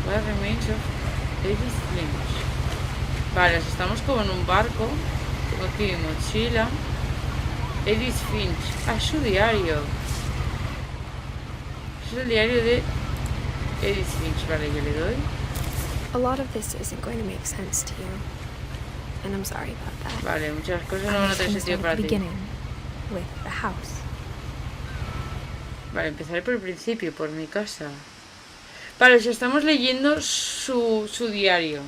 Remains of Edith Finch. Vale, estamos como en un barco. Tengo aquí mi mochila. Edith Finch. Ah, es su diario. Es el diario de Edith Finch. Vale, yo le doy. A lot of this isn't going to make sense to you, and I'm sorry about that. Vale, muchas cosas no van a tener sentido para ti. With the house. Vale, empezaré por el principio, por mi casa. Vale, o sea, estamos leyendo su diario.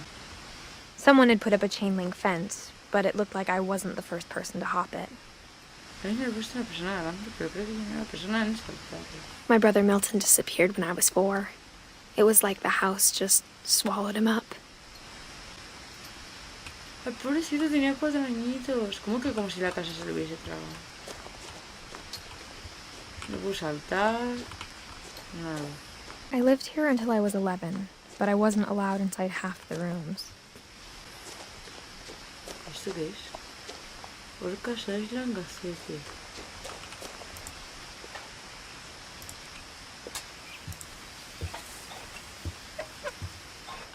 Someone had put up a chain link fence, but it looked like I wasn't the first person to hop it. My brother Milton disappeared when I was 4. It was like the house just swallowed him up. El pobrecito tenía 4 añitos. ¿Cómo que como si la casa se lo hubiese tragado? No puedo saltar. Nada. I lived here until I was 11, but I wasn't allowed inside half the rooms. ¿Esto qué es? Orcas Island Gacete.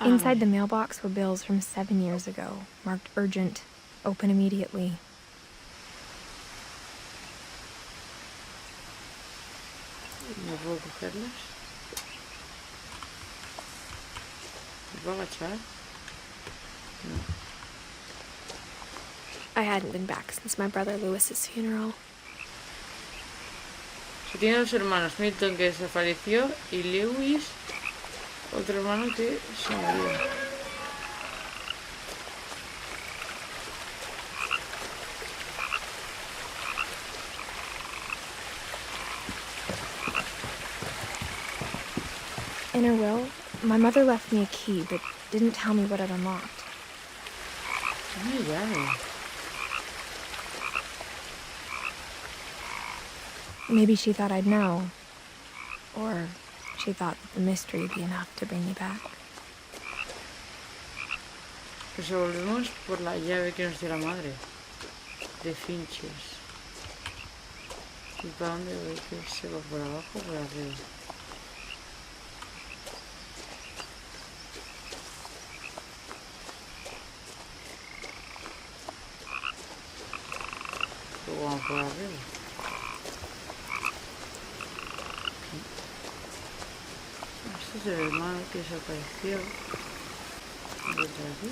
Inside the mailbox were bills from 7 years ago, marked urgent, open immediately. ¿No puedo cogerlas? ¿Me puedo agachar? No. I hadn't been back since my brother Lewis's funeral. Se tiene 2 hermanos, Milton que desapareció y Lewis, otro hermano que se murió. In her will, my mother left me a key, but didn't tell me what it unlocked. Una llave. Maybe she thought I'd know. Or she thought that the mystery would be enough to bring me back. Pues volvemos por la llave que nos dio la madre. De Finches. ¿Y para dónde voy? ¿Que se va por abajo o por arriba? ¿O vamos por arriba? Este es el hermano que desapareció. ¿Dónde está aquí?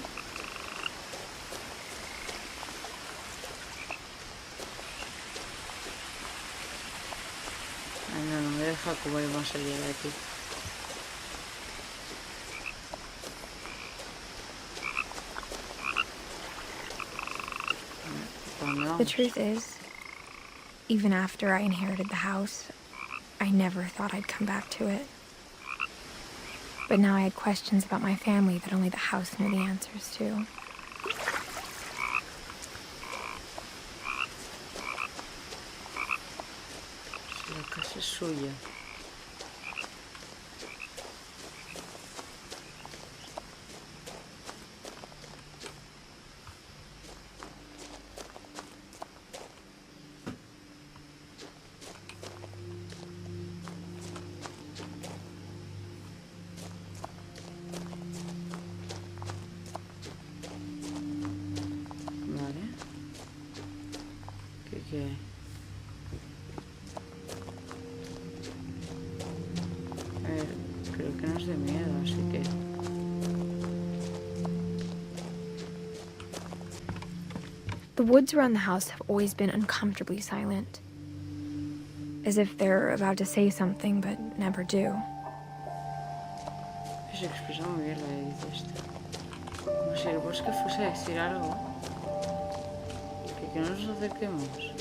Ay, no, no me deja cómo vamos a salir de aquí. The truth is, even after I inherited the house, I never thought I'd come back to it. But now I had questions about my family that only the house knew the answers to. La casa es suya. Vale. ¿Qué hay? A ver, creo que no es de miedo, así que... The woods around the house have always been uncomfortably silent. As if they're about to say something, but never do. Se expresa muy bien la de Edith esta. Como si el bosque fuese a decir algo. Que no nos acerquemos.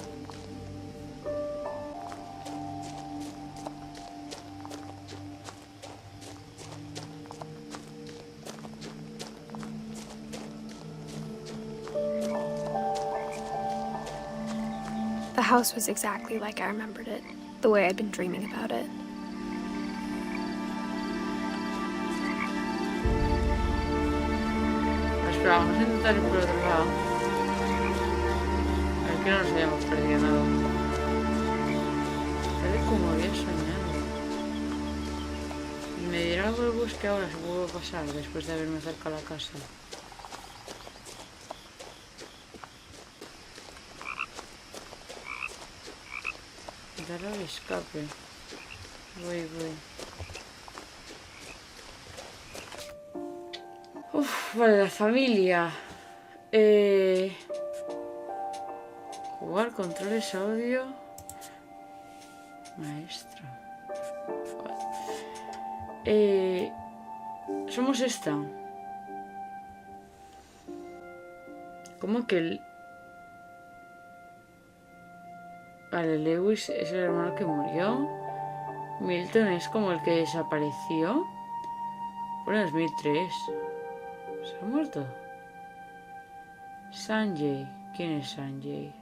The house was exactly like I remembered it, the way I'd been dreaming about it. Espera, vamos a intentar ir por otro lado. A ver que no nos hayamos perdido nada. Tal como había soñado. Y me diera hago el bosque ahora, se puede pasar después de haberme acercado a la casa. Dar al escape. Voy. Vale, la familia. Jugar, controles, audio. Maestro. Vale. Somos esta. ¿Cómo que el... Vale, Lewis es el hermano que murió. Milton es como el que desapareció. Bueno, 2003. ¿Se ha muerto? Sanjay. ¿Quién es Sanjay?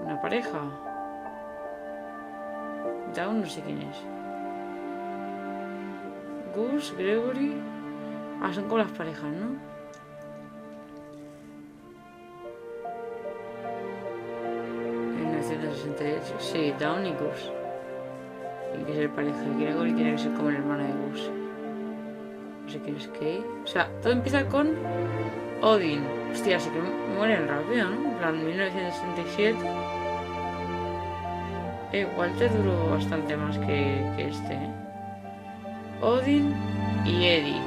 ¿Una pareja? Down no sé quién es. Gus, Gregory... Ah, son como las parejas, ¿no? En 1968. Sí, Down y Gus. Tiene que ser pareja. Y Gregory tiene que ser como el hermano de Gus. No sé quién es Kay. O sea, todo empieza con Odin. Hostia, así que mueren rápido, ¿no? En plan, 1967. Walter duró bastante más que este, ¿eh? Odin y Eddie.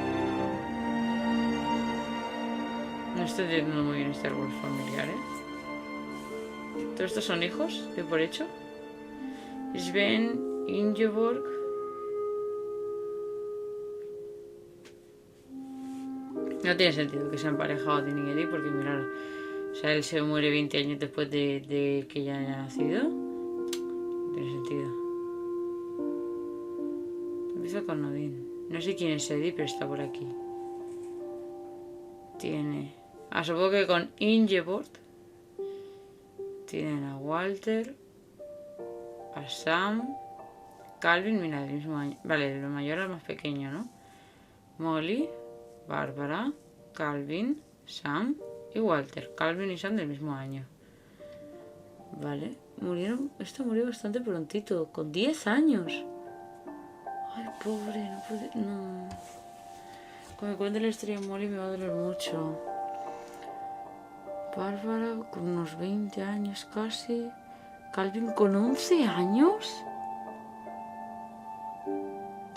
No estoy entendiendo muy bien este árbol familiar, ¿eh? ¿Todos estos son hijos? ¿De por hecho? Sven, Ingeborg. No tiene sentido que sean pareja Odin y Eddie, porque mirad, o sea, él se muere 20 años después de que ella haya nacido. No tiene sentido. Empieza con Odin. No sé quién es Eddie, pero está por aquí. Tiene... Ah, supongo que con Ingeborg. Tienen a Walter, a Sam, Calvin, mira, del mismo año. Vale, el mayor al más pequeño, ¿no? Molly, Bárbara, Calvin, Sam y Walter. Calvin y Sam del mismo año. Vale, murieron... Esto murió bastante prontito, con 10 años. Ay, pobre, no puede... No. Cuando me cuente la historia de Molly me va a doler mucho. Bárbara con unos 20 años casi. Calvin con 11 años.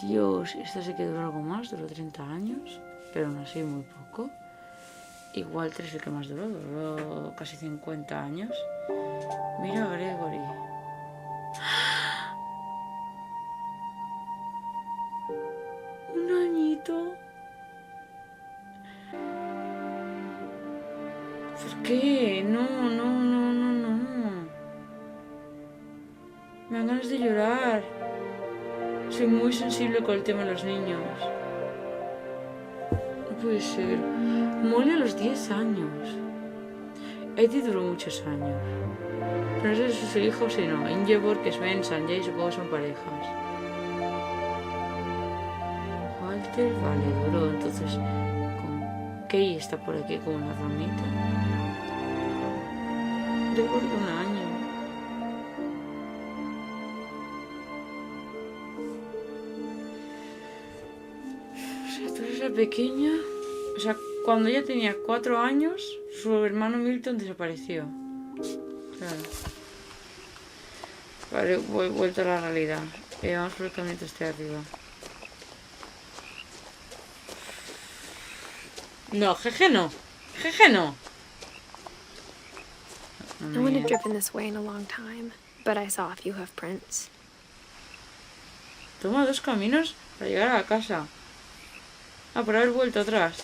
Dios, esta se quedó algo más, duró 30 años. Pero aún así muy poco. Y Walter es el que más duró casi 50 años. Mira a Gregory. Un añito. ¿Por qué? No. Me dan ganas de llorar. Soy muy sensible con el tema de los niños. No puede ser. Molly a los 10 años. Eddie duró muchos años. Pero no sé si sus hijos, si no. Ingeborg, Sven, Sanjay, supongo que son parejas. Walter, vale, duró. Entonces, con Kay está por aquí como una ramita. Gregory, un año. O sea, tú eres la pequeña. O sea, cuando ella tenía 4 años, su hermano Milton desapareció. Claro. Vale, voy vuelto a la realidad. Vamos por el camino este de arriba. No, jeje no. Jeje no. No one had driven this way in a long time, but I saw a few hoof prints. Toma 2 caminos para llegar a la casa. Ah, por haber vuelto atrás.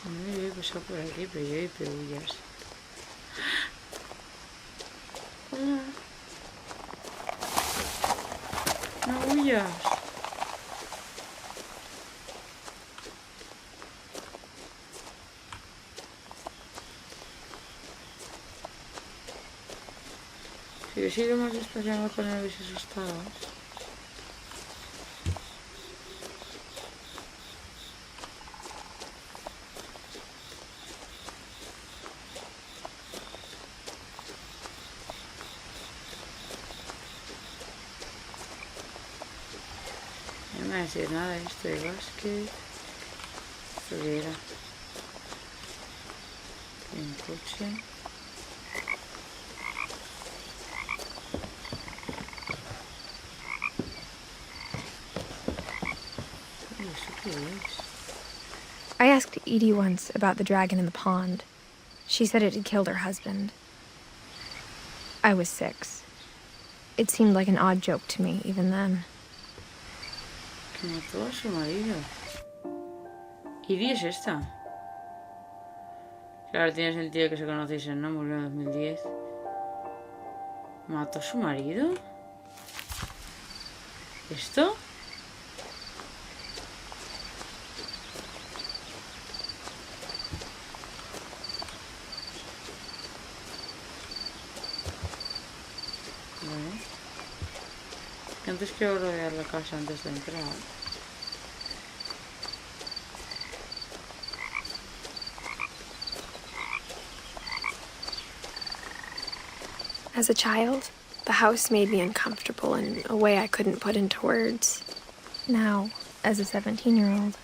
No, yo he pasado por aquí, pero yo hay peullas. Hola. No huyas. Si hubiese ido más despacio, a lo mejor no me hubiese asustado. No me va a decir nada de esto de básquet. Esto que era. Un coche. Uy, ¿eso qué es? I asked Edie once about the dragon in the pond. She said it had killed her husband. I was 6. It seemed like an odd joke to me, even then. Que mató a su marido. Edie es esta. Claro, tiene sentido que se conociesen, ¿no? Murió en 2010. ¿Mató a su marido? ¿Esto? Vale. Antes quiero rodear la casa antes de entrar. As a child, the house made me uncomfortable in a way I couldn't put into words. Now, as a 17-year-old,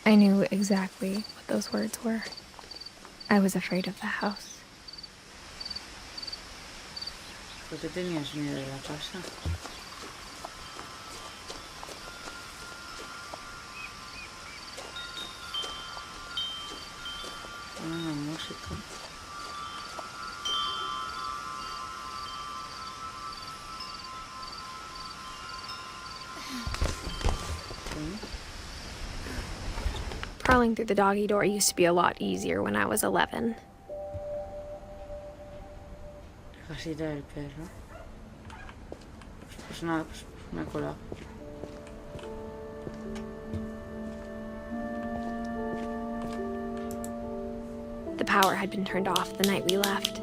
I knew exactly what those words were. I was afraid of the house. ¿Por qué tenías miedo de la casa? Una música. Crawling through the doggy door used to be a lot easier when I was 11. La casita del perro. Pues nada, pues me he colado. The power had been turned off the night we left.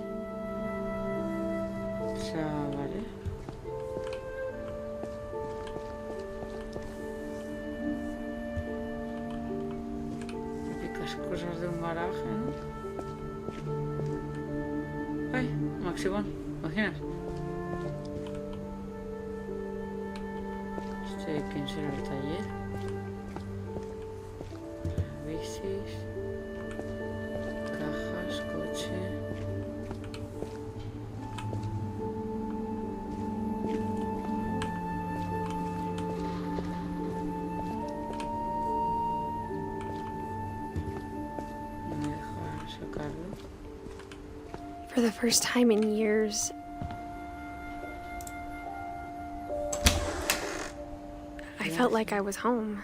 O sea, vale. Típicas cosas de un garaje, ¿no? Ay, Maximón, imaginas. ¿Quién será el taller? Bicis, cajas, coche. No me deja sacarlo. For the first time in years, I felt like I was home.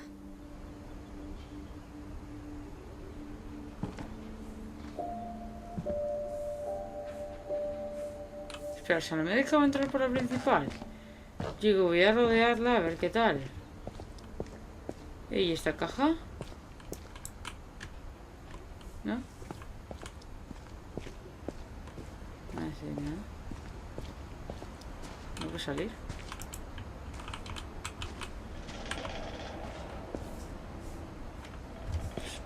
Espera, o sea, no me dejaba entrar por la principal. Digo, voy a rodearla a ver qué tal. ¿Y esta caja? ¿No? No sé, ¿no? ¿No puedo salir?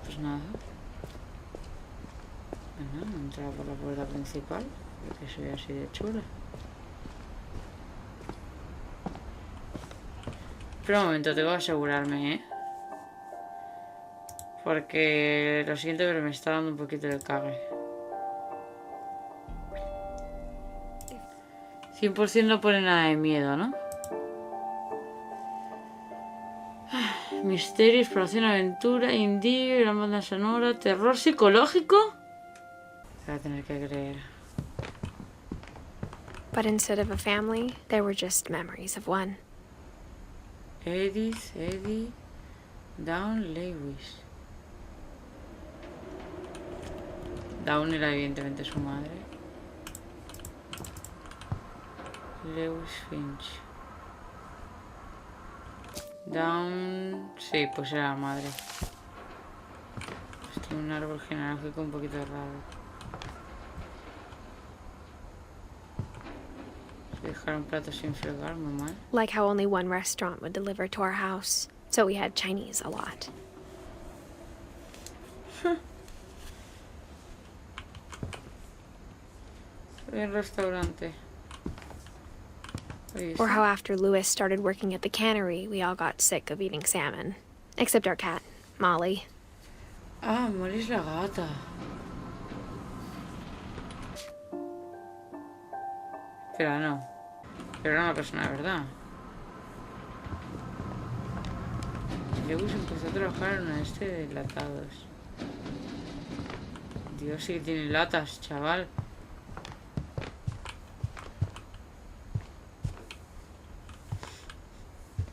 Pues nada. Bueno, entrar por la puerta principal, porque soy así de chula. Pero un momento, tengo que asegurarme, ¿eh? Porque lo siento, pero me está dando un poquito de cague. 100% no pone nada de miedo, ¿no? Misterio, exploración, aventura, indie, gran banda sonora, terror psicológico. Voy a tener que creer. But instead of a family, there were just memories of one. Eddie, Dawn, Lewis. Dawn era evidentemente su madre. Lewis Finch. Dawn... Sí, pues era la madre. Pues tiene un árbol genealógico un poquito raro. Dejar un plato sin fregar, muy mal. Like how only one restaurant would deliver to our house, so we had Chinese a lot. El restaurante. Oye, Or ¿esto? how after Lewis started working at the cannery, we all got sick of eating salmon. Except our cat, Molly. Ah, Molly es la gata. Espera, no. Pero era una persona de verdad. Lewis empezó a trabajar en una este de enlatados. Dios, sí que tiene latas, chaval.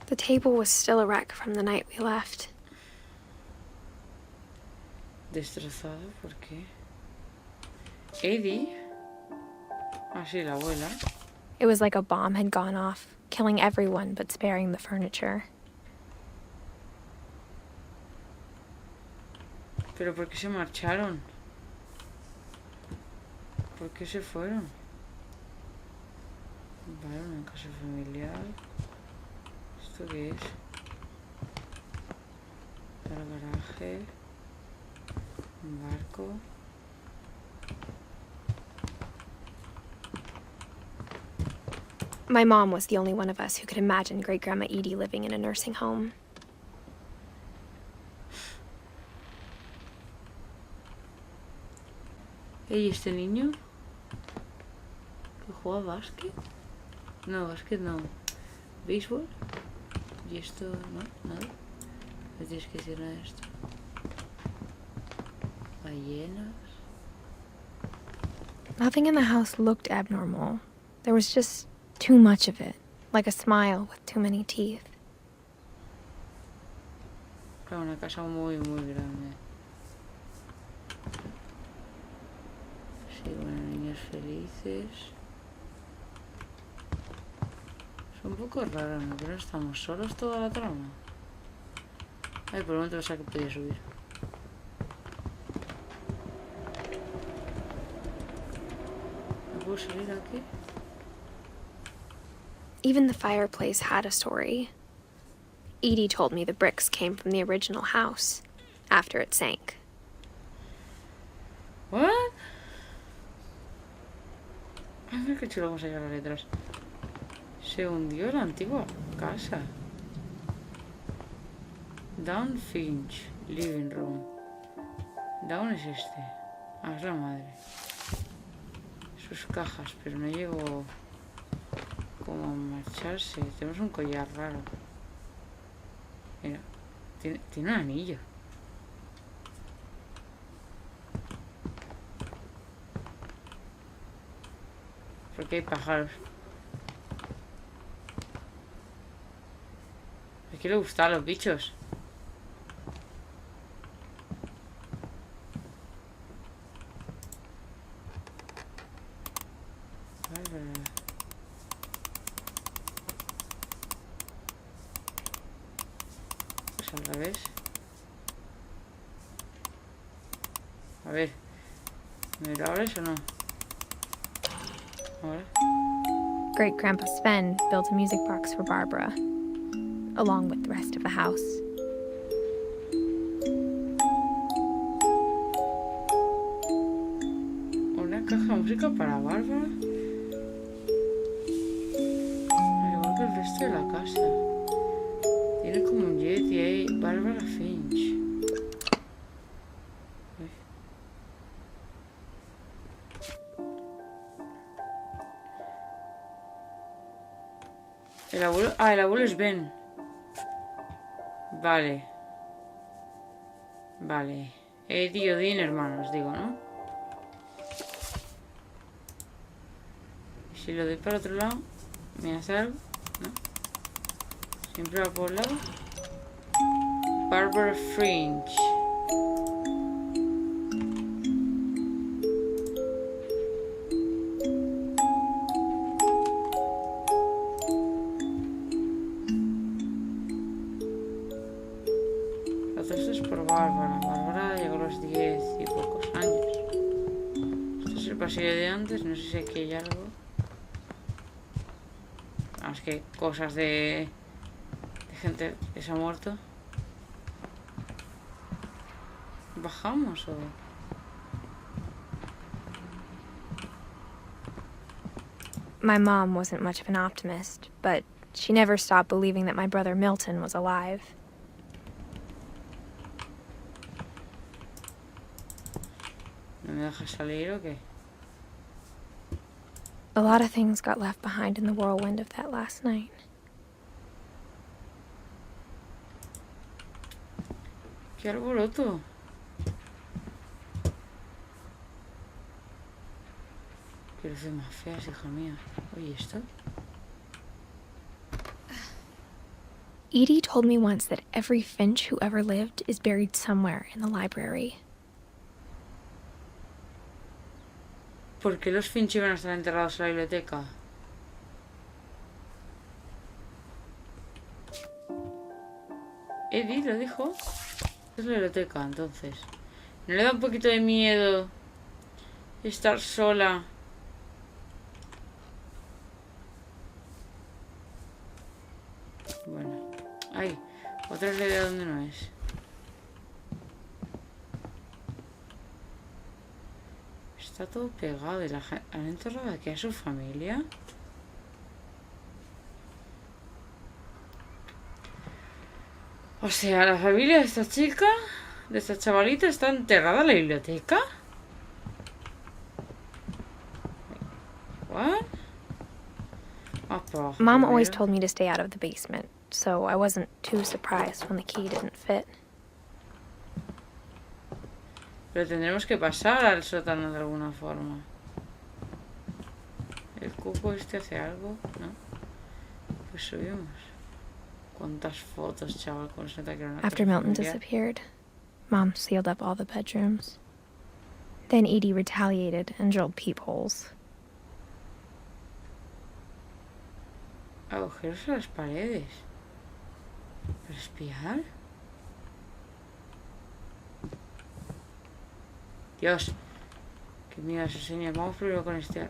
The table was still a wreck from the night we left. Destrozado, ¿por qué? Eddie. Ah, sí, la abuela. It was like a bomb had gone off, killing everyone but sparing the furniture. ¿Pero por qué se marcharon? ¿Por qué se fueron? Vale, una casa familiar. ¿Esto qué es? Para garaje. Un barco. My mom was the only one of us who could imagine Great-Grandma Edie living in a nursing home. ¿Y este niño? ¿Que juega básquet? No, básquet no. ¿Béisbol? ¿Y esto no? ¿Nada? No tienes que decir nada de esto. Ballenas. Nothing in the house looked abnormal. There was just too much of it, like a smile with too many teeth. Claro, una casa muy, muy grande. Sí, bueno, niños felices. Es un poco raro, ¿no? Pero estamos solos toda la trama. Ay, por el momento pensaba que podía subir. ¿No puedo salir aquí? Even the fireplace had a story. Edie told me the bricks came from the original house, after it sank. ¿What? Ay, mira qué chulo vamos a llegar las letras. Se hundió la antigua casa. Down Finch, living room. Down es este. Ah, es la madre. Sus cajas, pero no llegó como a marcharse. Tenemos un collar raro. Mira, tiene un anillo. ¿Por qué hay pájaros? ¿A quién le gustan los bichos? Pues al revés. A ver, ¿me lo abres o no? Ahora. Great-Grandpa Sven built a music box for Barbara, along with the rest of the house. Una caja de música para Bárbara. Al igual que el resto de la casa. Tiene como un Yeti ahí. Bárbara Finch. Uy. El abuelo. Ah, el abuelo es Ben. Vale. Vale. Eddie y Odin, hermanos, digo, ¿no? Si lo doy para otro lado, ¿me hace algo? ¿No? Siempre va por el lado. Barbara Finch. Todo esto es por Bárbara. Bárbara llegó a los 10 y pocos años. Esto es el pasillo de antes, no sé si aquí hay algo. Es que cosas de gente que se ha muerto. ¿Bajamos o...? My mom wasn't much of an optimist, but she never stopped believing that my brother Milton was alive. ¿No me dejas salir o qué? A lot of things got left behind in the whirlwind of that last night. ¡Qué alboroto! Qué luces más feas, hija mía. Oye, ¿esto? Edie told me once that every Finch who ever lived is buried somewhere in the library. ¿Por qué los Finch iban a estar enterrados en la biblioteca? Edith lo dijo. Es la biblioteca, entonces. ¿No le da un poquito de miedo estar sola? Bueno. Ay, otra idea donde no es. Está todo pegado. ¿Y la gente han enterrado aquí a su familia? O sea, la familia de esta chica, de esta chavalita, está enterrada en la biblioteca. What? Mom always told me to stay out of the basement, so I wasn't too surprised when the key didn't fit. Pero tendremos que pasar al sótano de alguna forma. ¿El cuco este hace algo? ¿No? Pues subimos. ¿Cuántas fotos, chaval? Con se nota que era una After casa Milton familiar. disappeared, Mom sealed up all the bedrooms. Then Edie retaliated and drilled peepholes. Agujeros en las paredes. ¿Para espiar? Dios. Qué miedo esas señas. Vamos primero con este.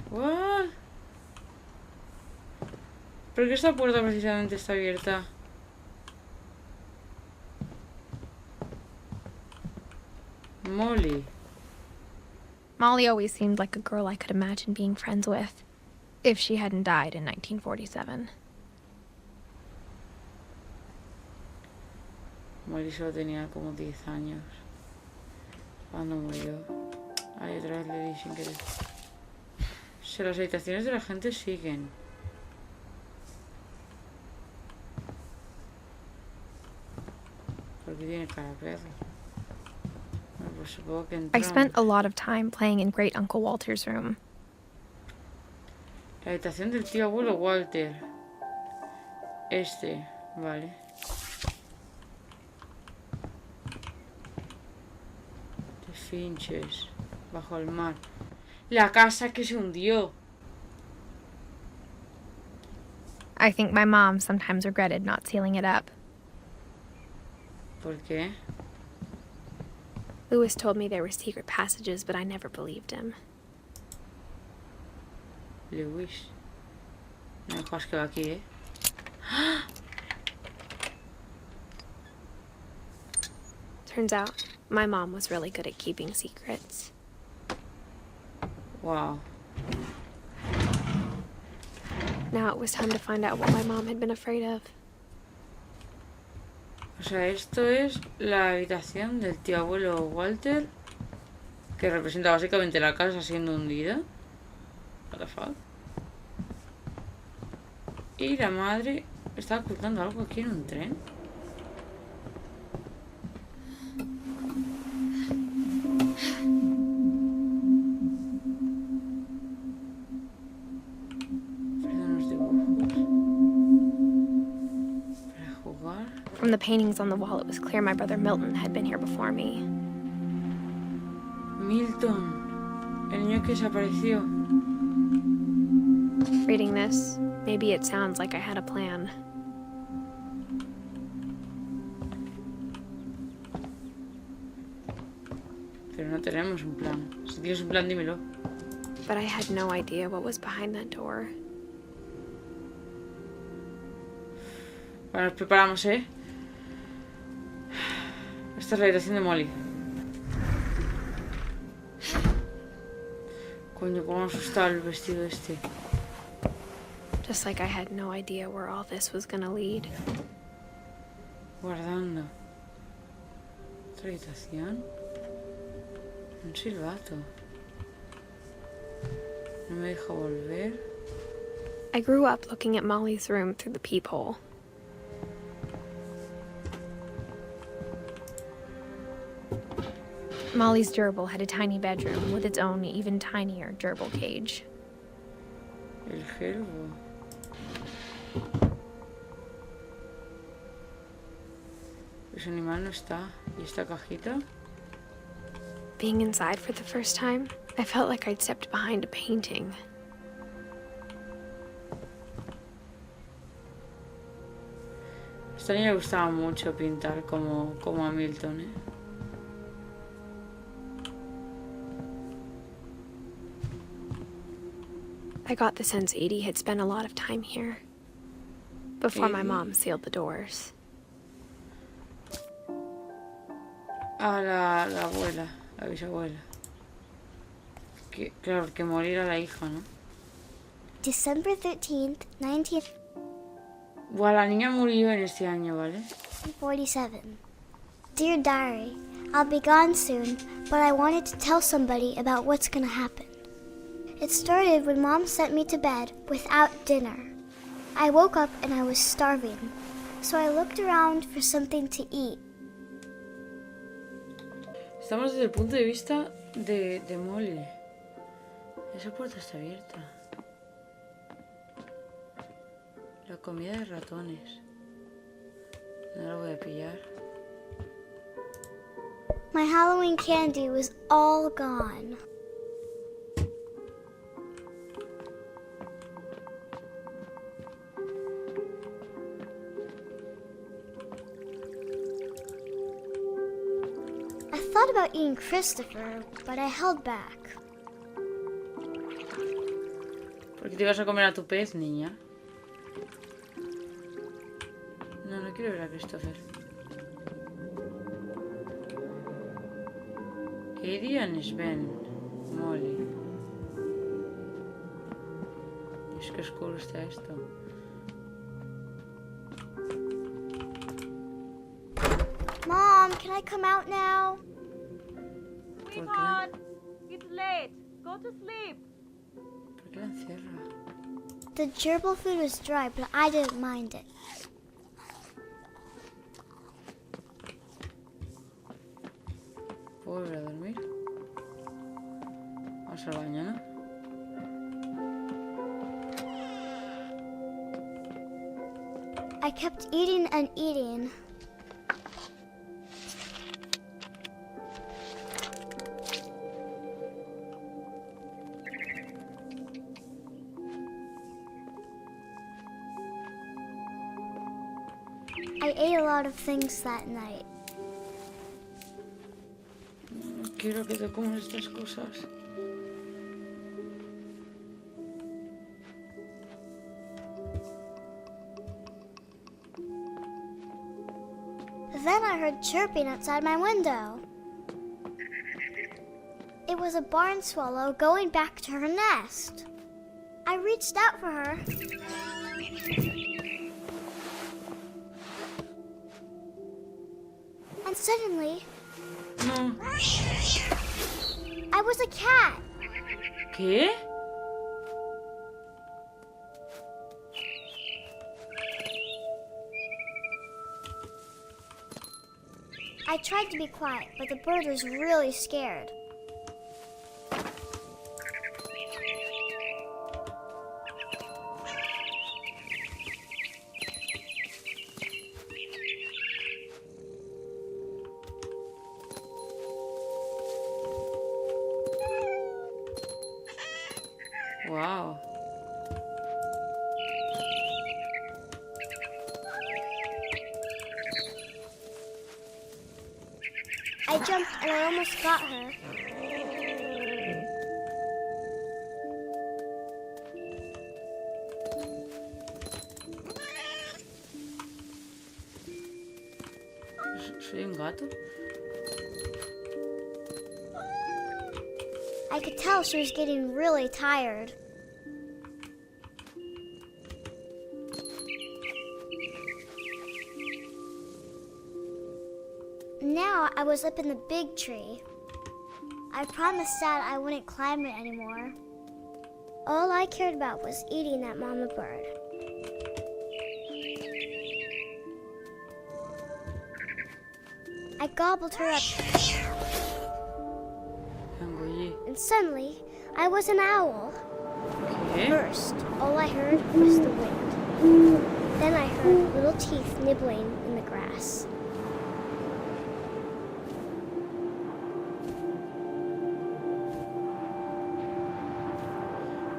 What? ¿Por qué esta puerta precisamente está abierta? Molly. Molly always seemed like a girl I could imagine being friends with, if she hadn't died in 1947. Molly solo tenía como 10 años cuando murió. Ay, otra vez le di sin querer. O sea, las habitaciones de la gente siguen. Porque tiene cara de perro. Bueno, pues supongo que I entramos. spent a lot of time playing in Great Uncle Walter's room. La habitación del tío abuelo Walter. Este, vale. De Finches. Bajo el mar. La casa que se hundió. I think my mom sometimes regretted not sealing it up. ¿Por qué? Lewis told me there were secret passages, but I never believed him. Lewis. No me jodas que va aquí, ¿eh? Turns out, my mom was really good at keeping secrets. Wow. Now it was time to find out what my mom had been afraid of. O sea, esto es la habitación del tío abuelo Walter, que representa básicamente la casa siendo hundida. What the fuck? Y la madre está ocultando algo aquí en un tren. Perdón, los dibujos. Para jugar. From the paintings on the wall, it was clear my brother Milton had been here before me. Milton, el niño que desapareció. Reading this, maybe it sounds like I had a plan. Pero no tenemos un plan. Si tienes un plan, dímelo. But I had no idea what was behind that door. Bueno, nos preparamos, ¿eh? Esta es la habitación de Molly. Coño, cómo me asustaba el vestido este. Just like I had no idea where all this was gonna lead. Guardando. Otra habitación. Un silbato. No me deja volver. I grew up looking at Molly's room through the peephole. Molly's gerbil had a tiny bedroom with its own even tinier gerbil cage. El gerbo. Ese animal no está. ¿Y esta cajita? Being inside for the first time, I felt like I'd stepped behind a painting. A esta niña le gustaba mucho pintar como a Milton, ¿eh? I got the sense Edie had spent a lot of time here before my mom sealed the doors. Ah, la abuela, la bisabuela. Claro, que morir a la hija, ¿no? December 13th, 1947. Buah, la niña murió en este año, ¿vale? Dear Diary, I'll be gone soon, but I wanted to tell somebody about what's gonna happen. It started when Mom sent me to bed without dinner. I woke up and I was starving, so I looked around for something to eat. Estamos desde el punto de vista de Molly. Esa puerta está abierta. La comida de ratones. No la voy a pillar. My Halloween candy was all gone. I thought about eating Christopher, but I held back. ¿Por qué te ibas a comer a tu pez, niña? No quiero ver a Christopher. Adrian Sven, Molly. Es que oscuro está esto. Mom, can I come out now? Sweetheart, it's late. Go to sleep. ¿Por qué la encierra? The gerbil food was dry, but I didn't mind it. ¿Puedo volver a dormir? Vamos al baño, ¿no? I kept eating and eating. I ate a lot of things that night. No quiero que te comas estas cosas. Then I heard chirping outside my window. It was a barn swallow going back to her nest. I reached out for her. And suddenly, No. I was a cat. ¿Qué? I tried to be quiet, but the bird was really scared. Wow. I jumped and I almost got her. ¿Soy un gato? I could tell she was getting really tired. Now I was up in the big tree. I promised Dad I wouldn't climb it anymore. All I cared about was eating that mama bird. I gobbled her up. And suddenly, I was an owl. ¿Qué? First, all I heard was the wind. Then I heard little teeth nibbling in the grass.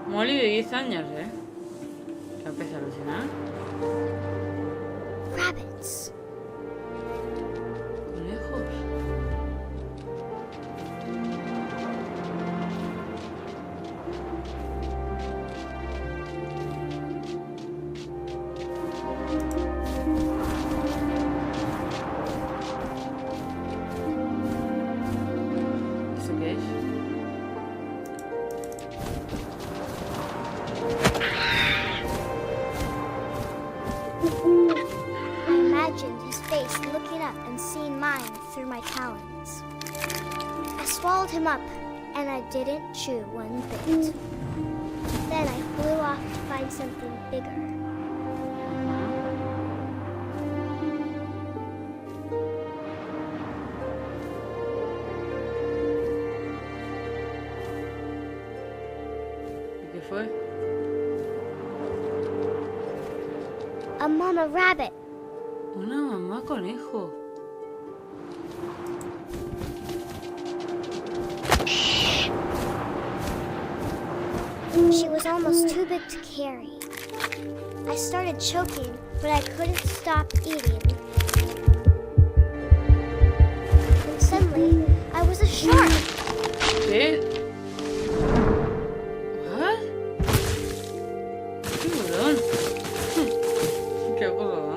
Molly de 10 años, ¿eh? Ya empieza a alucinar. Rabbits. Conejos. ¿Esto qué es? I imagined his face looking up and seeing mine through my talons. I swallowed him up, and I didn't chew one bit. Then I flew off to find something bigger. ¿Y qué fue? A mama rabbit. Una mamá conejo. She was almost too big to carry. I started choking, but I couldn't stop eating. And suddenly, I was a shark. ¿Qué? ¿What? ¡Tiburón! ¡Qué aburridón!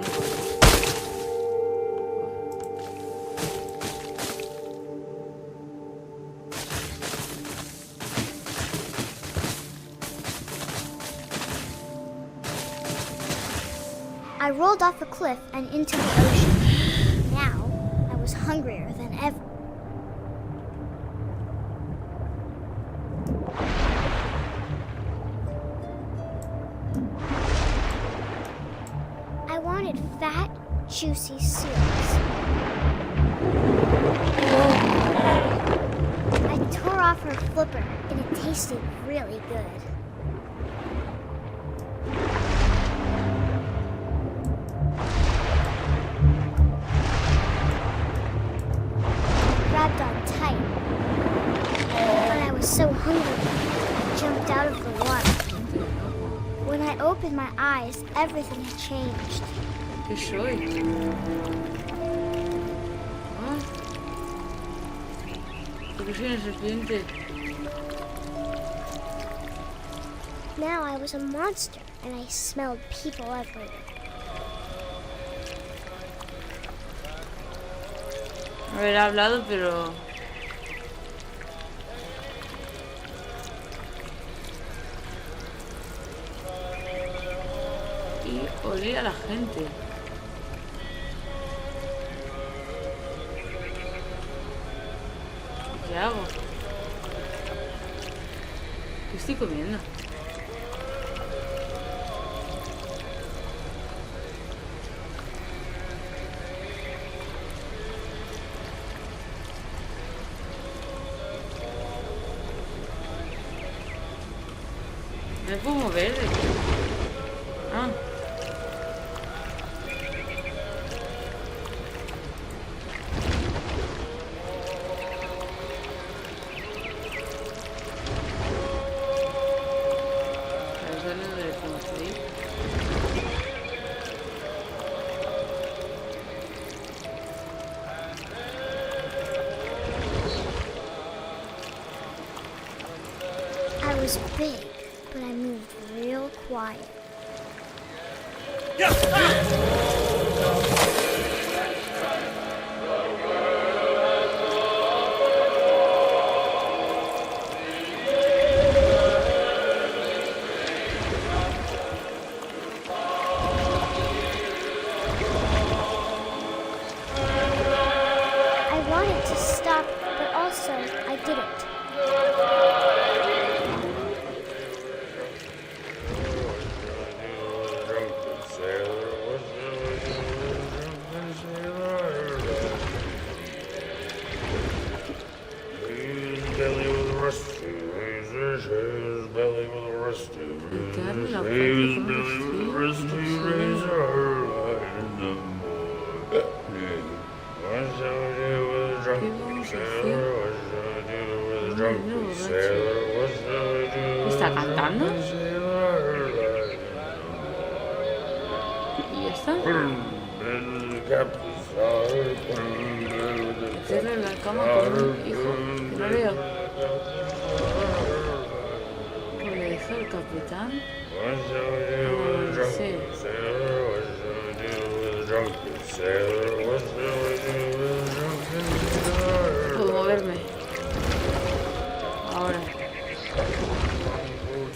I rolled off a cliff and into the ocean. Now, I was hungrier than ever. I wanted fat, juicy seals. I tore off her flipper, and it tasted really good. Grabbed on tight, but I was so hungry, I jumped out of the water. When I opened my eyes, everything had changed. ¿Qué soy? ¿Ah? ¿Por qué soy una serpiente? Now I was a monster, and I smelled people everywhere. Haber hablado, pero... Y oler a la gente. ¿Qué hago? ¿Qué estoy comiendo? ¿Me puedo mover? Ah. I was big, but I moved real quiet. didn't. ¿Está cantando? ¿Y ya está? Cierra en la cama con un hijo. No veo. ¿Le deja el capitán? Sí. Puedo moverme. Ahora.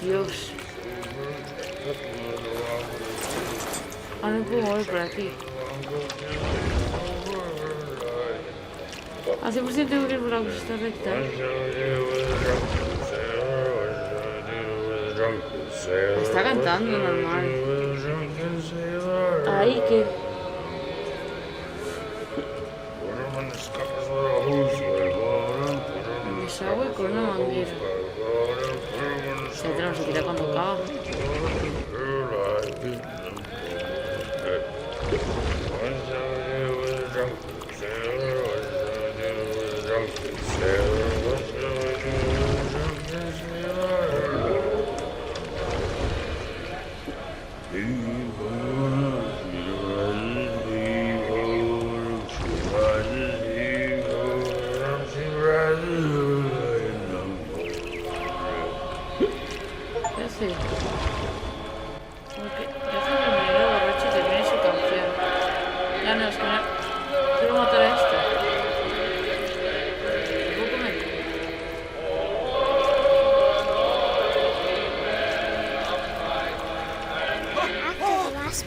Dios. Ah, no puedo mover por aquí. A 100% tengo que ir por la costa recta. Está cantando normal. Ahí que... Desagüe con una manguera. Se no se quita cuando acaba.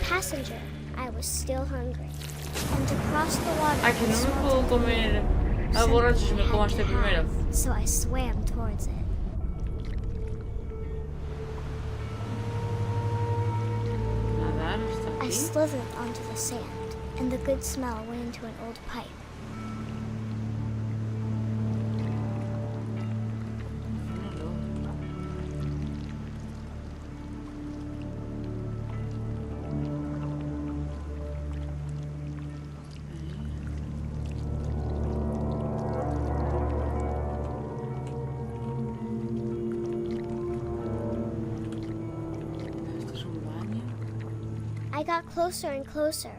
Passenger, I was still hungry, and to cross the water, Ay, que no me puedo comer al borracho si me como este primero. So I swam towards it. Nadar hasta I aquí. slithered onto the sand, and the good smell went into an old pipe. I got closer and closer.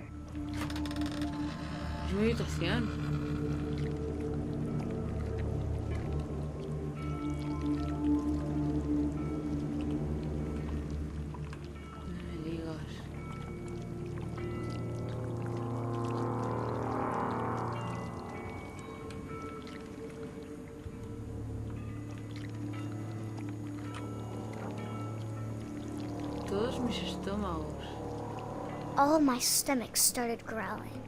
Es mi habitación. No me digas. Todos mis estómagos. All my stomach started growling.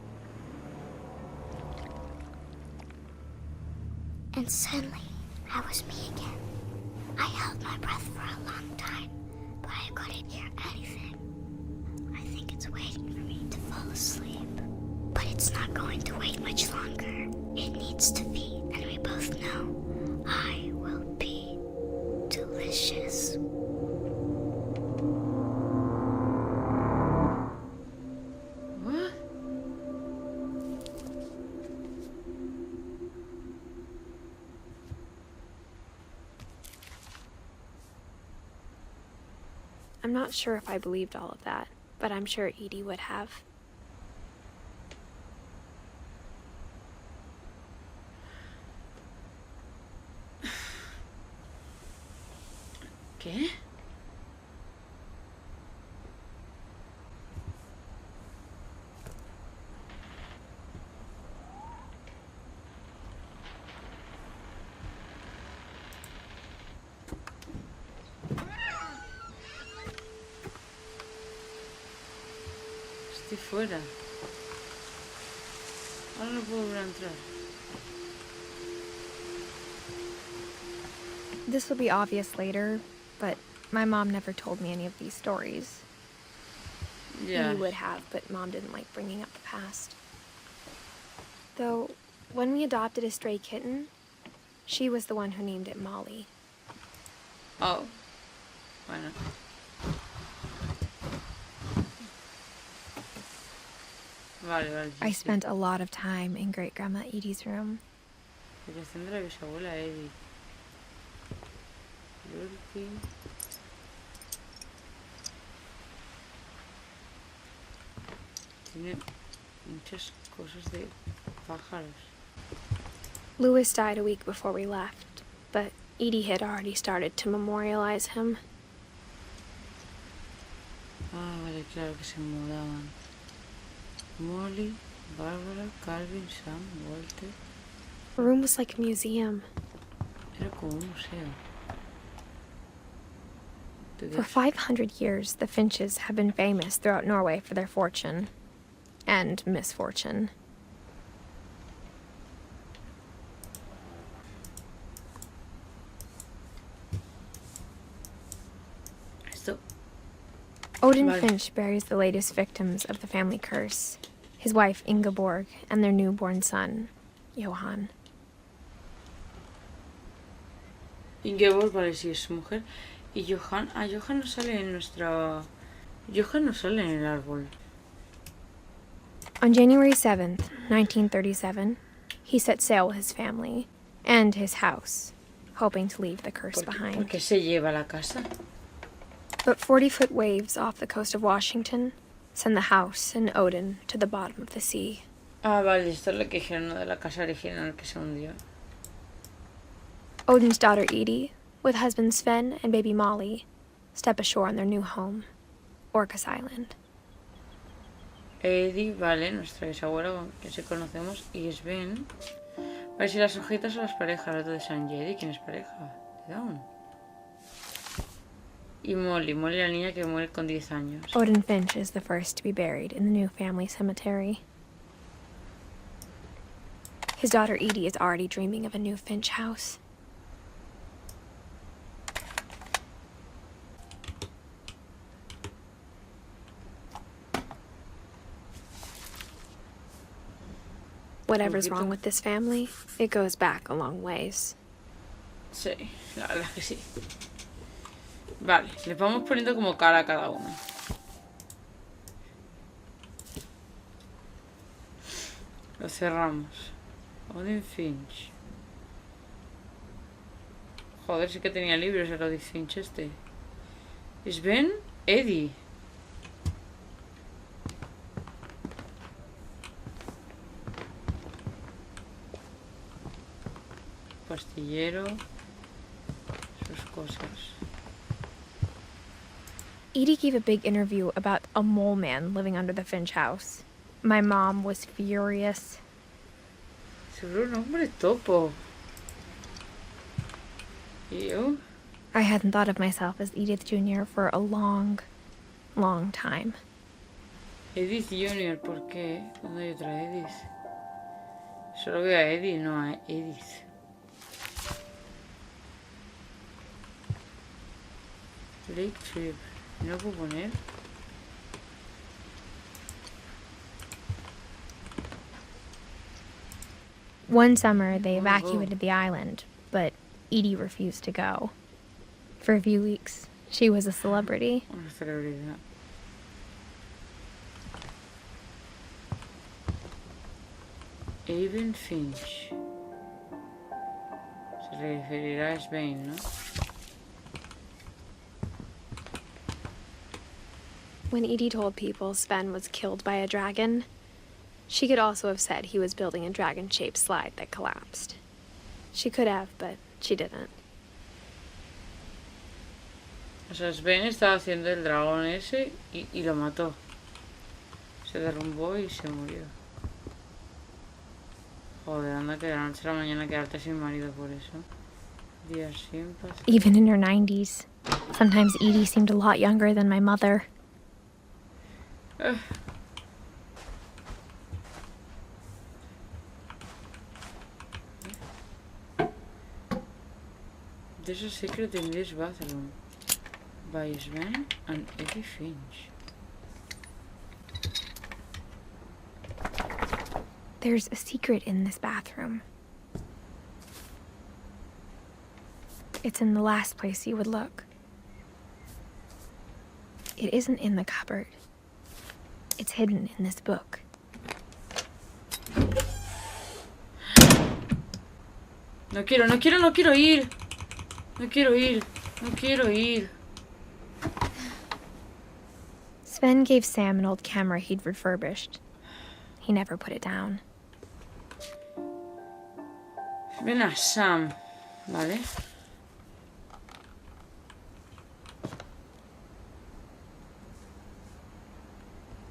And suddenly, I was me again. I held my breath for a long time, but I couldn't hear anything. I think it's waiting for me to fall asleep. But it's not going to wait much longer. It needs to be, and we both know I will be delicious. I'm not sure if I believed all of that, but I'm sure Edie would have. ¿Qué? Estoy fuera. Ahora no puedo volver a entrar. This will be obvious later, but my mom never told me any of these stories. Ya. Edie would have, but Mom didn't like bringing up the past. Though, when we adopted a stray kitten, she was the one who named it Molly. Oh. Bueno. Vale. I spent a lot of time in Great-Grandma Edie's room. Habitación de la bisabuela Edith. Lurky. Tiene muchas cosas de pájaros. Louis died a week before we left, but Edie had already started to memorialize him. Ah, vale, claro que se mudaban. Molly, Bárbara, Calvin, Sam, Walter. The room was like a museum. Era como un museo. For 500 years, the Finches have been famous throughout Norway for their fortune and misfortune. Esto. Odin Vale. Finch buries the latest victims of the family curse, his wife Ingeborg and their newborn son, Johan. Ingeborg, vale, sí es su mujer. Y Johan. Ah, Johan no sale en nuestra. Johan no sale en el árbol. On January 7th, 1937, he set sail with his family and his house, hoping to leave the curse behind. ¿Por qué se lleva la casa? But 40-foot waves off the coast of Washington send the house and Odin to the bottom of the sea. Ah, vale, esto es lo que dijeron, ¿no? De la casa original que se hundió. Odin's daughter Edie, with husbands Sven and baby Molly, step ashore on their new home, Orcas Island. Edie, vale, nuestra bisabuela con quien se conocemos, y Sven. Vale, si las hojitas son las parejas, la otra de San Jedi, ¿quién es pareja? ¿De Dawn? Y Molly, la niña que muere con 10 años. Odin Finch is the first to be buried in the new family cemetery. His daughter Edie is already dreaming of a new Finch house. Whatever's wrong with this family, it goes back a long ways. Sí, la verdad es que sí. Vale, les vamos poniendo como cara a cada uno. Lo cerramos. Odin Finch. Joder, sí que tenía libros el Odin Finch este. Sven, Edie. Pastillero. Sus cosas. Edie gave a big interview about a mole man living under the Finch house. My mom was furious. Seguro un hombre topo. ¿Y I hadn't thought of myself as Edith Jr. for a long, long time. Edith Junior, ¿por qué? ¿Dónde hay otra Edith? Solo veo a Eddie, no a Edith. Lake Trip. ¿No lo puedo poner? One summer, they evacuated the island, but Edie refused to go. For a few weeks, she was a celebrity. Una celebridad. Odin Finch. Se referirá a Sven, ¿no? When Edie told people Sven was killed by a dragon, she could also have said he was building a dragon-shaped slide that collapsed. She could have, but she didn't. O sea, Sven estaba haciendo el dragón ese y lo mató. Se derrumbó y se murió. Joder, anda que de la noche a la mañana quedarte sin marido por eso. Días sin paz. Even in her 90s, sometimes Edie seemed a lot younger than my mother. There's a secret in this bathroom. By Sven and Edith Finch. There's a secret in this bathroom. It's in the last place you would look. It isn't in the cupboard. It's hidden in this book. No quiero ir. No quiero ir. Sven gave Sam an old camera he'd refurbished. He never put it down. Ven a Sam, ¿vale?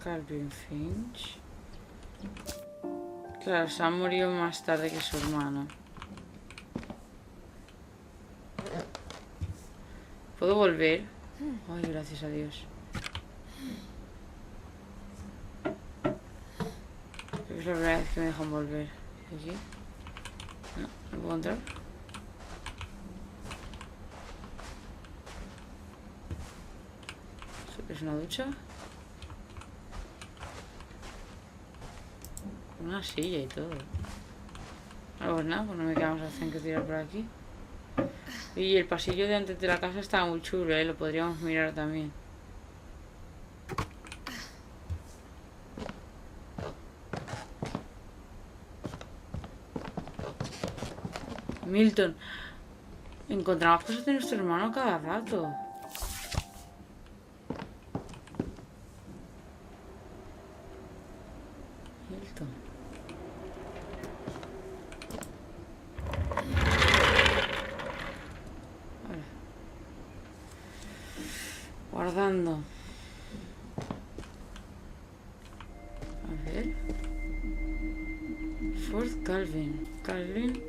Calvin Finch. Claro, Sam murió más tarde que su hermano. ¿Puedo volver? Ay, gracias a Dios. Es la primera vez que me dejan volver. ¿Aquí? No puedo entrar. ¿Es una ducha? Una silla y todo. Ah, pues nada, pues no me queda más opción que tirar por aquí. Y el pasillo de antes de la casa estaba muy chulo, lo podríamos mirar también. Milton, encontramos cosas de nuestro hermano cada rato. Milton. Vale. Guardando. A ver. Fort Calvin. Calvin.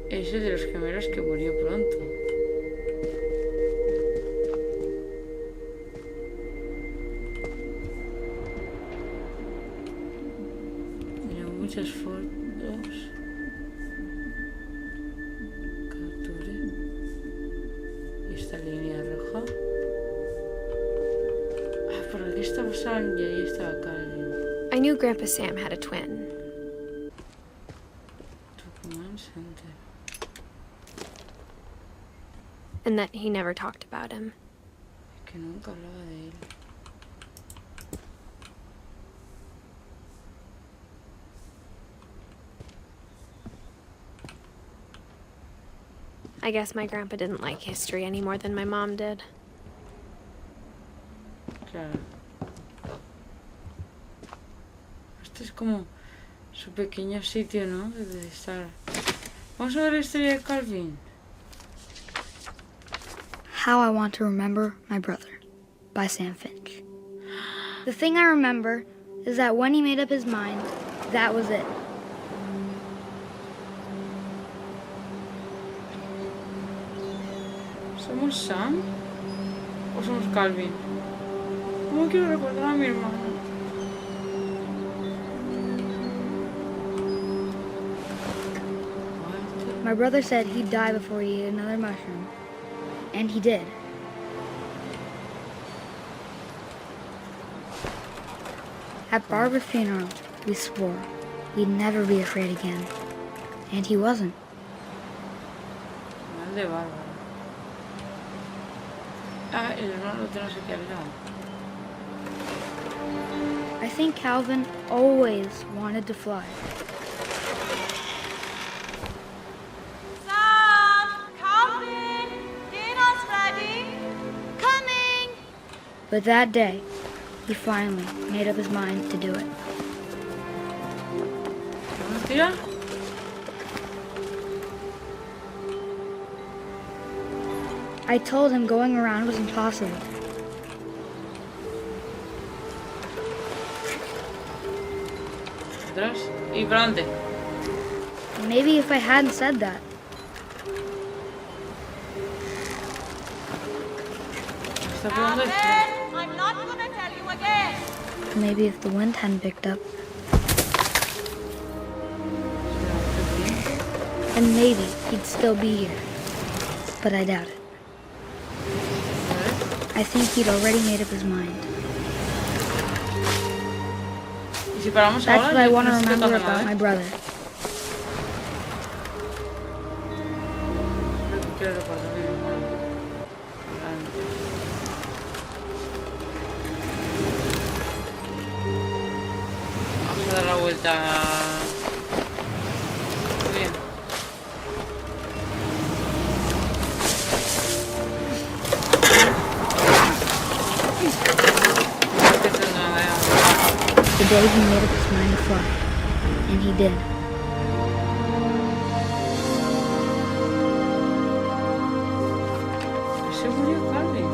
Ese de los gemelos que murió pronto. Tiene muchas fotos. Capture. Y esta línea roja. Ah, por aquí estaba Sam y ahí estaba Calvin. I knew Grandpa Sam had a twin. And that he never talked about him. Que nunca hablaba de él. I guess my grandpa didn't like history any more than my mom did. Claro. Este es como su pequeño sitio, ¿no? De estar. Vamos a ver la historia de Calvin. How I Want to Remember My Brother by Sam Finch. The thing I remember is that when he made up his mind, that was it. ¿Somos Sam? ¿O somos Calvin? ¿Cómo quiero recordar a mi hermano? My brother said he'd die before he ate another mushroom. And he did. At Barbara's funeral, we swore we'd never be afraid again. And he wasn't. Mal de Bárbara. Ah, el hermano de no sé qué al lado. I think Calvin always wanted to fly. But that day, he finally made up his mind to do it. ¿Tira? I told him going around was impossible. Atrás y para adelante. Maybe if I hadn't said that. Está pegando esto. I'm not gonna tell you again. Maybe if the wind hadn't picked up. And maybe he'd still be here. but I doubt it. I think he'd already made up his mind. ¿Y si paramos That's ahora? what I Yo want to no estoy remember tocando nada, about my brother. Quiero recordar mi hermano. Vamos a dar la vuelta. Muy bien. The day he made up his mind to fly. And he did. Se murió Calvin.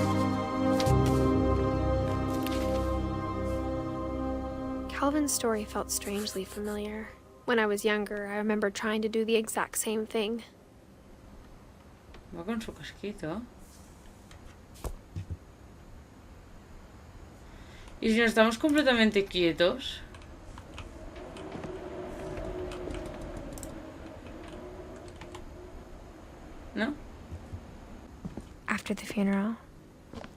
Calvin's story felt strangely familiar. When I was younger, I remember trying to do the exact same thing. Va con su casquito. ¿Y si nos estamos completamente quietos? ¿No? After the funeral,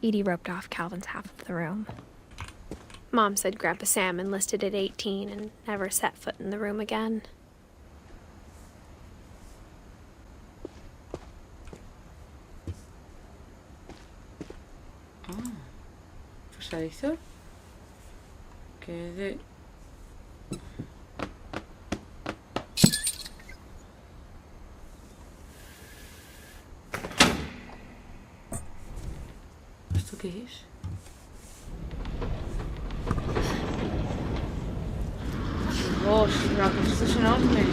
Edie roped off Calvin's half of the room. Mom said Grandpa Sam enlisted at 18 and never set foot in the room again. Pasadizo. Que de... ¿Esto qué es? Dios, la cosa es enorme.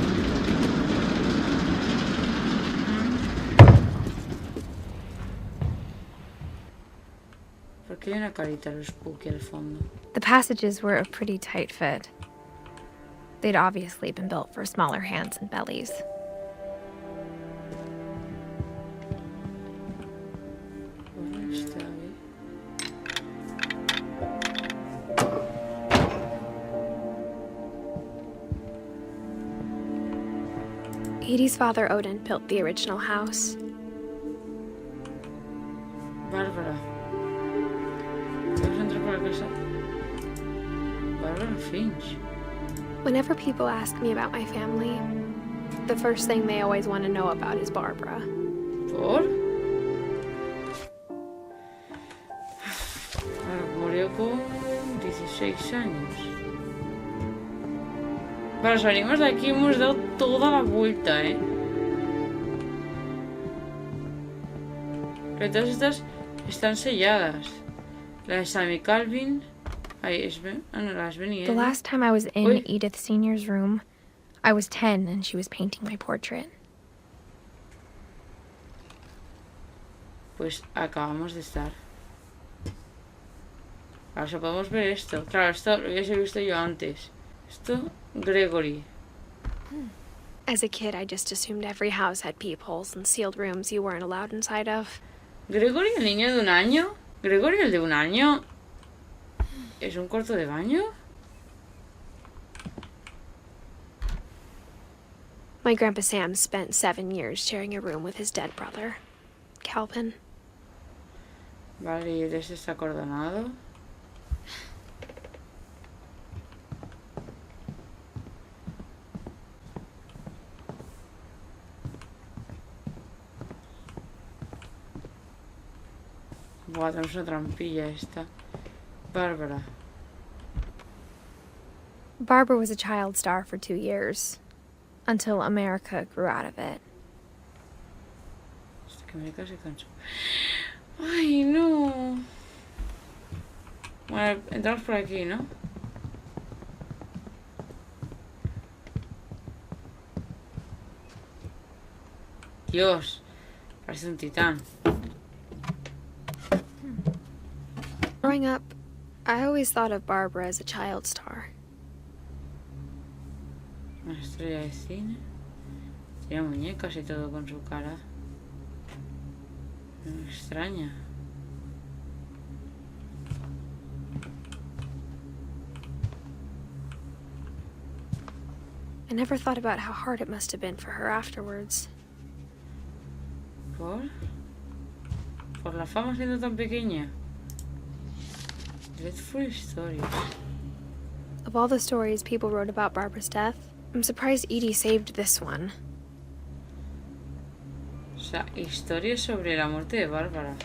¿Por qué hay una carita de spooky al fondo? The passages were a pretty tight fit. They'd obviously been built for smaller hands and bellies. ¿Dónde está ahí? Edie's father Odin built the original house. Bárbara. ¿Puedes entrar por la casa? Bárbara Finch. Whenever people ask me about my family, the first thing they always want to know about is Barbara. ¿Por? Murió con 16 años. Para los animales de aquí hemos dado toda la vuelta, ¿eh? Pero todas estas están selladas. La de Sammy Calvin. Ahí es... Ah, no, las venía. The last time I was in Uy. Edith Sr.'s room, I was 10 and she was painting my portrait. Pues acabamos de estar. Ahora podemos ver esto. Claro, esto lo hubiese visto yo antes. Esto, Gregory. As a kid, I just assumed every house had peepholes and sealed rooms you weren't allowed inside of. ¿Gregory, el niño de un año? ¿Gregory, el de un año? ¿Es un cuarto de baño? My Grandpa Sam spent 7 years sharing a room with his dead brother, Calvin. Vale, y este está acordonado. Buah, tenemos una trampilla esta. Bárbara. Barbara was a child star for 2 years, until America grew out of it. Hasta que me casi canso. ¡Ay, no! Bueno, entramos por aquí, ¿no? Dios, parece un titán. Growing up, I always thought of Barbara as a child star. Una estrella de cine. Tiene muñecas y todo con su cara. Me extraña. I never thought about how hard it must have been for her afterwards. ¿Por? Por la fama siendo tan pequeña. Dreadful Stories. Of all the stories people wrote about Barbara's death, I'm surprised Edie saved this one. O sea, historias sobre la muerte de Bárbara.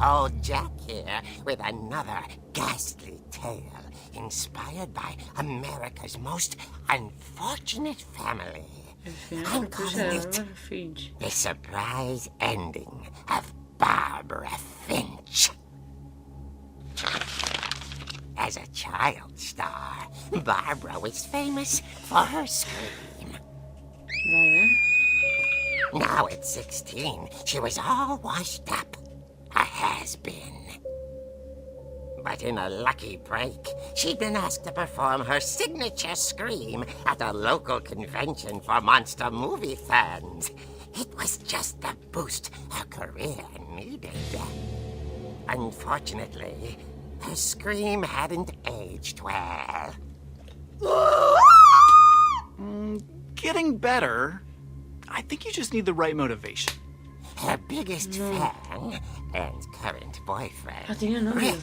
Old Jack here with another ghastly tale inspired by America's most unfortunate family. El final I'm sorpresa de calling it Bárbara Finch. the surprise ending of Barbara Finch. As a child star, Barbara was famous for her scream. Vale. Now at 16, she was all washed up. A has-been. But in a lucky break, she'd been asked to perform her signature scream at a local convention for monster movie fans. It was just the boost her career needed. Unfortunately, her scream hadn't aged well. Getting better. I think you just need the right motivation. Her biggest fan and current boyfriend, Tenía novio. Rick,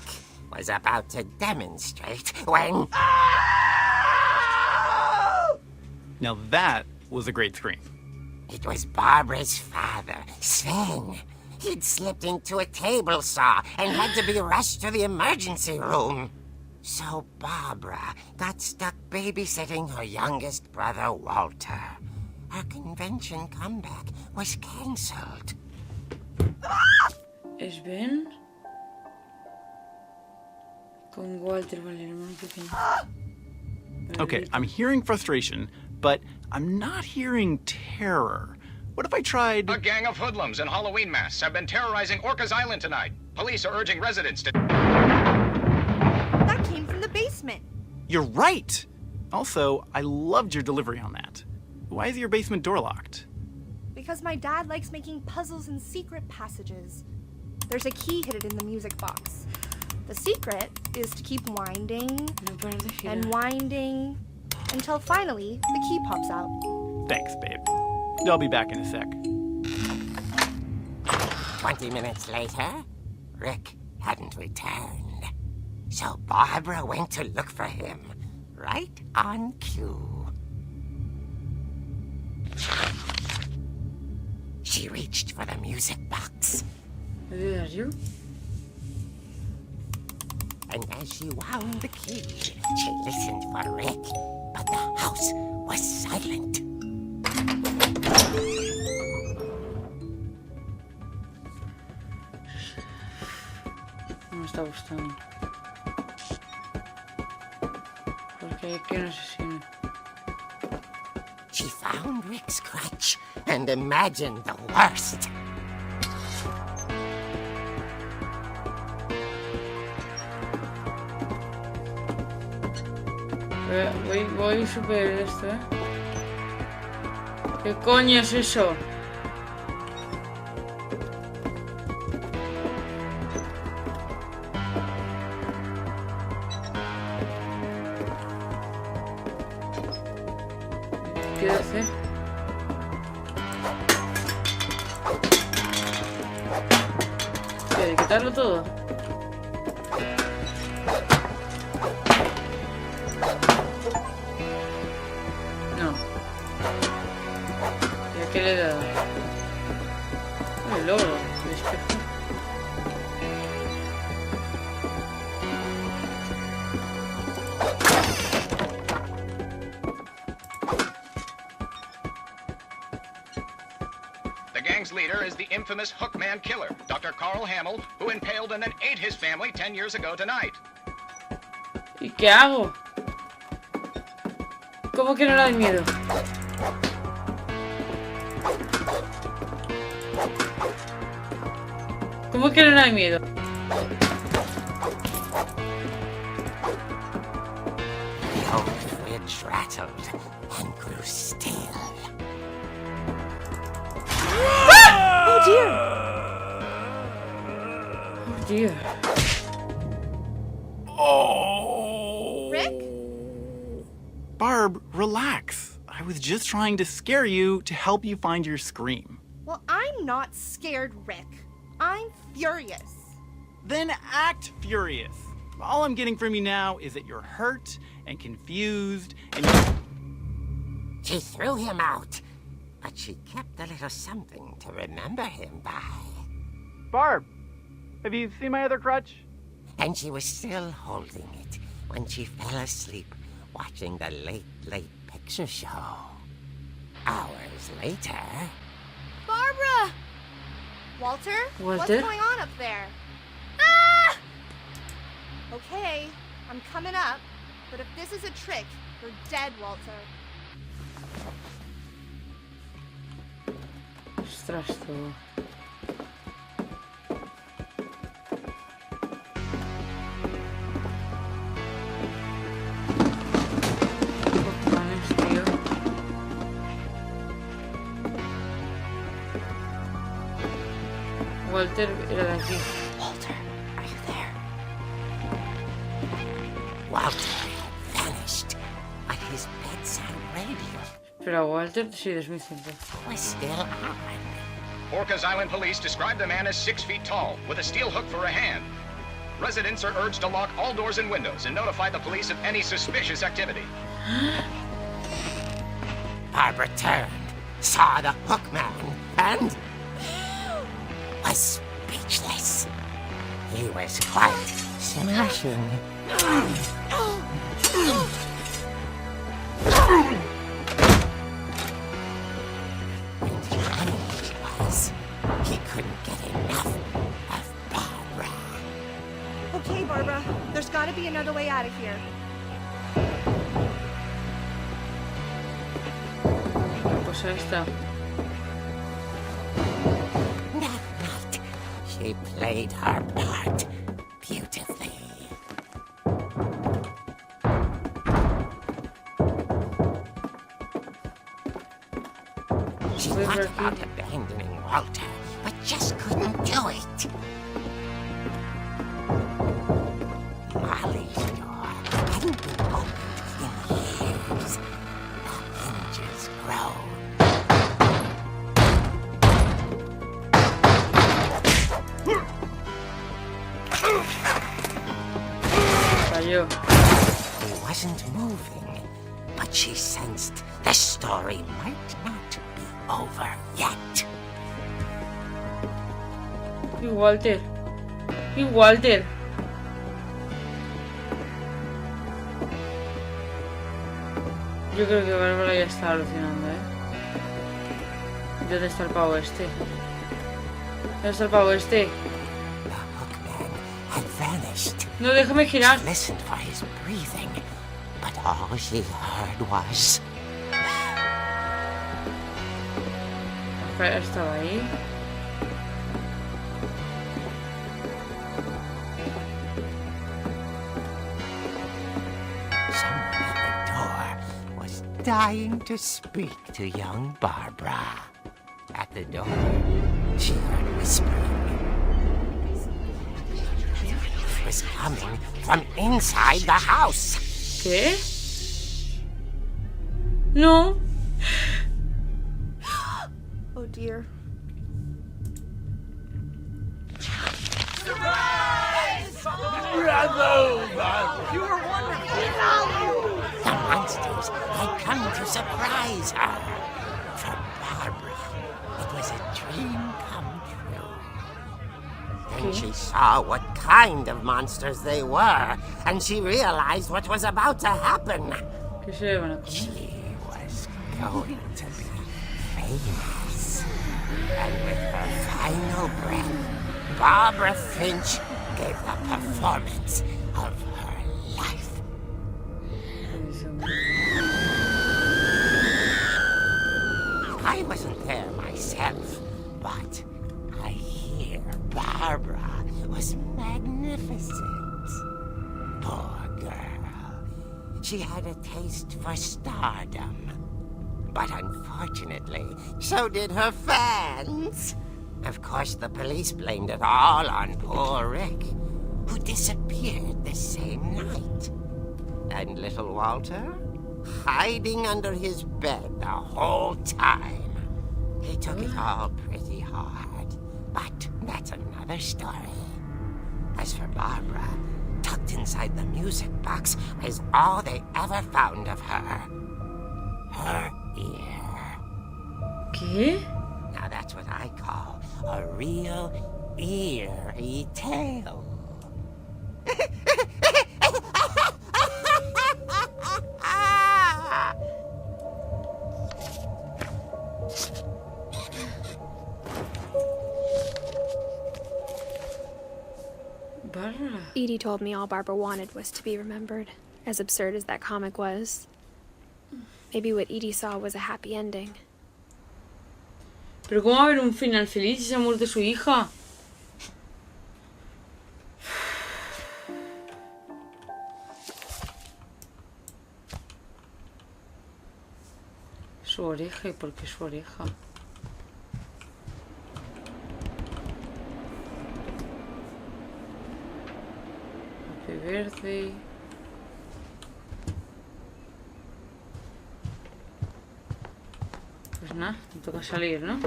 was about to demonstrate when... Now that was a great scream. It was Barbara's father, Sven. He'd slipped into a table saw and had to be rushed to the emergency room. So Barbara got stuck babysitting her youngest brother, Walter. Her convention comeback was cancelled. Sven. Con Walter, vale, el hermano pequeño. Okay, I'm hearing frustration, but I'm not hearing terror. What if I tried... A gang of hoodlums in Halloween masks have been terrorizing Orcas Island tonight. Police are urging residents to... That came from the basement. You're right! Also, I loved your delivery on that. Why is your basement door locked? Because my dad likes making puzzles and secret passages. There's a key hidden in the music box. The secret is to keep winding No parar de girar. and winding until finally the key pops out. Thanks, babe. I'll be back in a sec. 20 minutes later, Rick hadn't returned. So Barbara went to look for him, right on cue. She reached for the music box, ¿Me ayudas yo? and as she wound the key, she listened for Rick, but the house was silent. No me está gustando. Porque hay que no asesine. She found Rick's crutch and imagined the worst. Voy super esto, ¿Qué coño es eso? ¿Qué quiero hacer? ¿Qué, de quitarlo todo? No. ¿Y a qué le he dado? El logro, el espejo. The gang's leader is the infamous Hookman killer, Dr. Carl Hamill, who impaled and then ate his family 10 years ago tonight. ¿Y qué hago? ¿Cómo que no le da miedo? ¿Cómo que no le da miedo? The old fridge rattled and grew still. Oh dear! Oh dear. Oh! Rick? Barb, relax. I I was just trying to scare you to help you find your scream. Well, I'm not scared, Rick. I'm furious. Then act furious. All I'm getting from you now is that you're hurt and confused and She threw him out, but she kept a little something to remember him by. Barb, have you seen my other crutch? And she was still holding it when she fell asleep watching the late picture show. Hours later... Barbara! Walter? What's going on up there? Ah! Okay, I'm coming up, but if this is a trick, you're dead, Walter. Ostras, tú. Cojones, tío. Walter era de aquí. Walter, are you there? Walter had vanished, but his bedside radio Pero Walter sí, 2005. was still on. Orcas Island police describe the man as 6 feet tall, with a steel hook for a hand. Residents are urged to lock all doors and windows and notify the police of any suspicious activity. Barbara turned, saw the hook man, and was speechless. He was quite smashing. He couldn't get enough of Barbara. Okay, Barbara, there's gotta be another way out of here. Pues esta. That night, she played her part beautifully. She thought about abandoning Walter, but just couldn't do it. Molly's door hadn't been opened in years. The hinges groaned. Falló. He wasn't moving, but she sensed the story might not be over yet. Y Walter. Y Walter. Yo creo que Bárbara ya está alucinando, ¿eh? ¿Dónde está el pavo este? ¿Dónde está el pavo este? The hookman had vanished. No, déjame girar. She listened for his breathing, but all she heard was... Estaba ahí. Someone at the door was dying to speak to young Barbara. At the door, she heard whispering. It was coming from inside the house. ¿Qué? No. Oh dear. The monsters had come to surprise her. For Barbara, it was a dream come true. Then she saw what kind of monsters they were, and she realized what was about to happen. ¿Qué se le van a comer? She was going to be famous. And with her final breath, Barbara Finch gave the performance of her life. I wasn't there myself, but I hear Barbara was magnificent. Poor girl. She had a taste for stardom. But unfortunately, so did her fans. Of course, the police blamed it all on poor Rick, who disappeared the same night. And little Walter? hiding under his bed the whole time. He took it all pretty hard, but that's another story. As for Barbara, tucked inside the music box is all they ever found of her. Her ear. ¿Qué? Now that's what I call a real eerie tale. Barbara. Edie told me all Barbara wanted was to be remembered, as absurd as that comic was. Maybe what Edie saw was a happy ending. Pero ¿cómo va a haber un final feliz si se ha muerto su hija? Su oreja, ¿y por qué su oreja? Happy birthday. Pues nada, me toca salir, ¿no?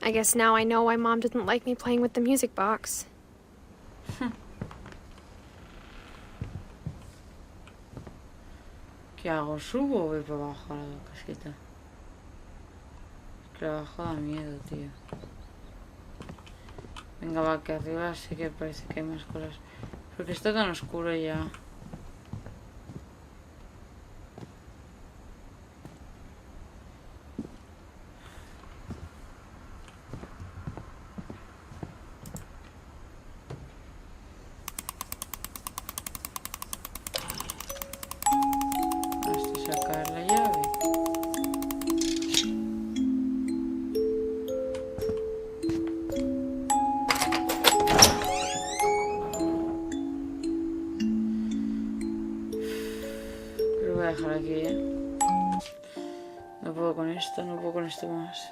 I guess now I know why Mom didn't like me playing with the music box. ¿Qué hago? ¿Subo o voy para abajo a la casita? Es que abajo da miedo, tío. Venga, va, que arriba sí que parece que hay más cosas. Porque está tan oscuro ya. Hasta sacar la llave. Lo voy a dejar aquí, ¿eh? No puedo con esto, no puedo con esto más.